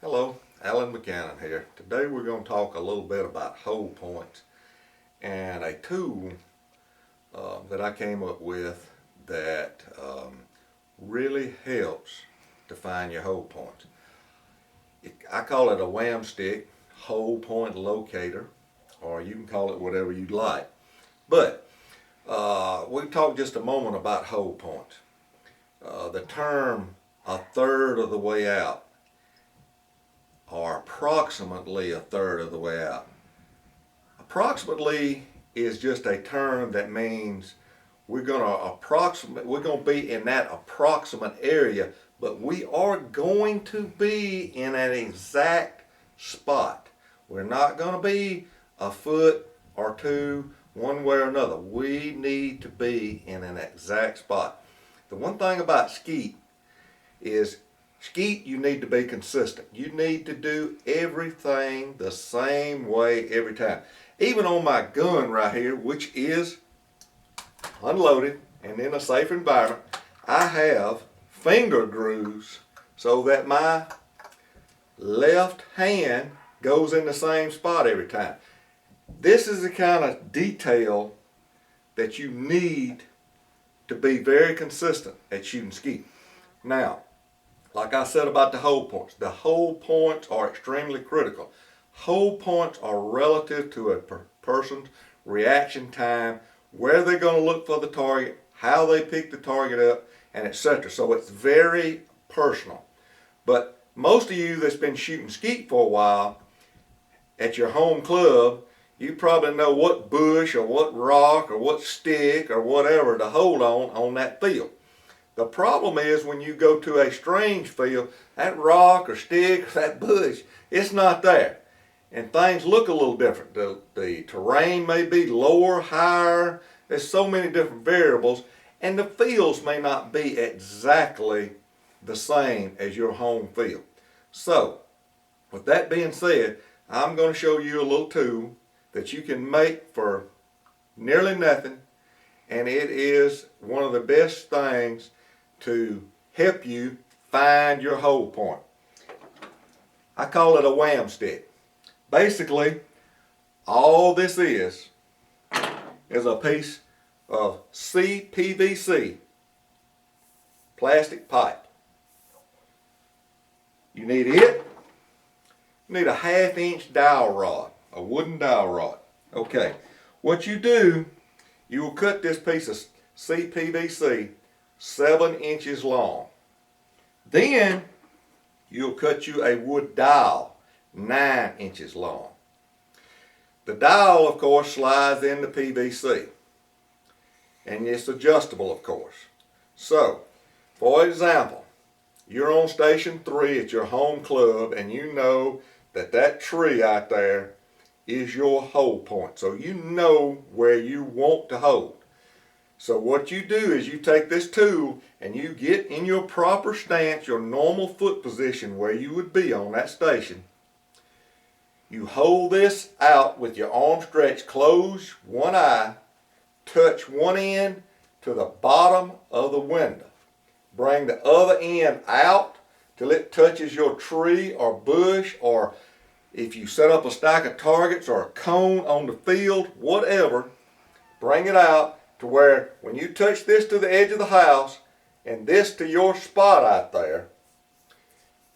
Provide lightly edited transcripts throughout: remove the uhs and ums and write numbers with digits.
Hello, Alan McCannon here. Today we're going to talk a little bit about hold points and a tool that I came up with that really helps to find your hold points. I call it a wham stick, hold point locator, or you can call it whatever you'd like. But we talked just a moment about hold points. The term a third of the way out, or approximately a third of the way out. Approximately is just a term that means we're going to be in that approximate area, but we are going to be in an exact spot. We're not going to be a foot or two one way or another. We need to be in an exact spot. The one thing about skeet is you need to be consistent. You need to do everything the same way every time. Even on my gun right here, which is unloaded and in a safe environment, I have finger grooves so that my left hand goes in the same spot every time. This is the kind of detail that you need to be very consistent at shooting skeet. Now, like I said about the hold points are extremely critical. Hold points are relative to a person's reaction time, where they're going to look for the target, how they pick the target up, and etc. So it's very personal. But most of you that's been shooting skeet for a while at your home club, you probably know what bush or what rock or what stick or whatever to hold on that field. The problem is when you go to a strange field, that rock or stick or that bush, it's not there. And things look a little different. The terrain may be lower, higher. There's so many different variables. And the fields may not be exactly the same as your home field. So, with that being said, I'm going to show you a little tool that you can make for nearly nothing. And it is one of the best things to help you find your hold point. I call it a wham stick. Basically, all this is a piece of CPVC plastic pipe. You need it. You need a 1/2 inch dowel rod, a wooden dowel rod. Okay, what you do, you will cut this piece of CPVC 7 inches long. Then you'll cut you a wood dowel 9 inches long. The dowel, of course, slides into PVC, and it's adjustable, of course. So, for example, you're on station 3 at your home club, and you know that tree out there is your hold point. So you know where you want to hold. So what you do is you take this tool and you get in your proper stance, your normal foot position where you would be on that station. You hold this out with your arm stretched, close one eye, touch one end to the bottom of the window. Bring the other end out till it touches your tree or bush, or if you set up a stack of targets or a cone on the field, whatever, bring it out to where when you touch this to the edge of the house and this to your spot out there,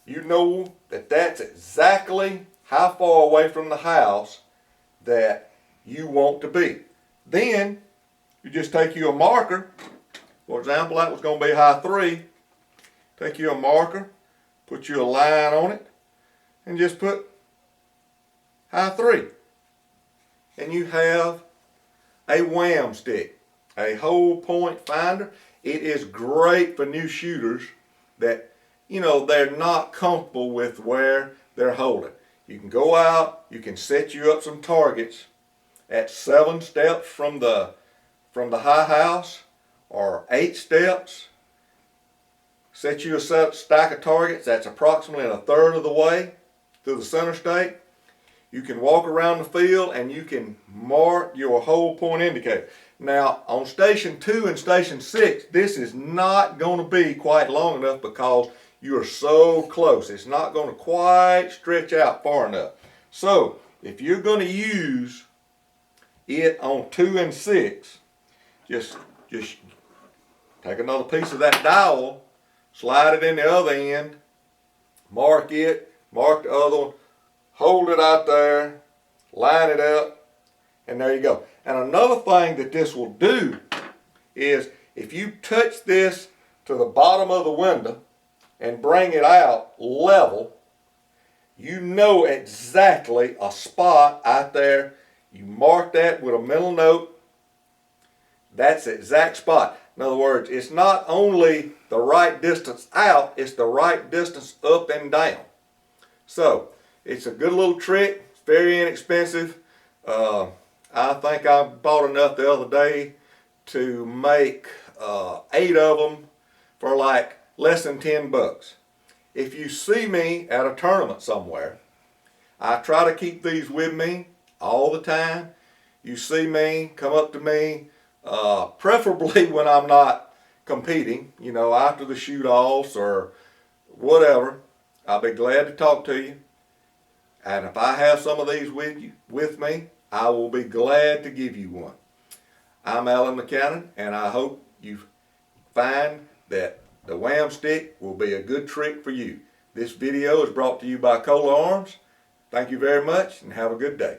you know that that's exactly how far away from the house that you want to be. Then you just take you a marker. For example, that was going to be high 3. Take you a marker, put you a line on it, and just put high 3. And you have a wham stick, a hold point finder. It is great for new shooters that, they're not comfortable with where they're holding. You can go out, you can set you up some targets at 7 steps from the high house, or 8 steps. Set you a stack of targets that's approximately a third of the way to the center stake. You can walk around the field and you can mark your hold point indicator. Now, on station 2 and station 6, this is not going to be quite long enough because you are so close. It's not going to quite stretch out far enough. So if you're going to use it on 2 and 6, just take another piece of that dowel, slide it in the other end, mark it, mark the other one, hold it out there, line it up, and there you go. And another thing that this will do is if you touch this to the bottom of the window and bring it out level, you know exactly a spot out there. You mark that with a mental note. That's the exact spot. In other words, it's not only the right distance out, it's the right distance up and down. So it's a good little trick. It's very inexpensive. I think I bought enough the other day to make 8 of them for like less than $10. If you see me at a tournament somewhere, I try to keep these with me all the time. You see me, come up to me, preferably when I'm not competing, you know, after the shoot-offs or whatever. I'll be glad to talk to you. And if I have some of these with me, I will be glad to give you one. I'm Alan McCannon, and I hope you find that the wham stick will be a good trick for you. This video is brought to you by Cola Arms. Thank you very much, and have a good day.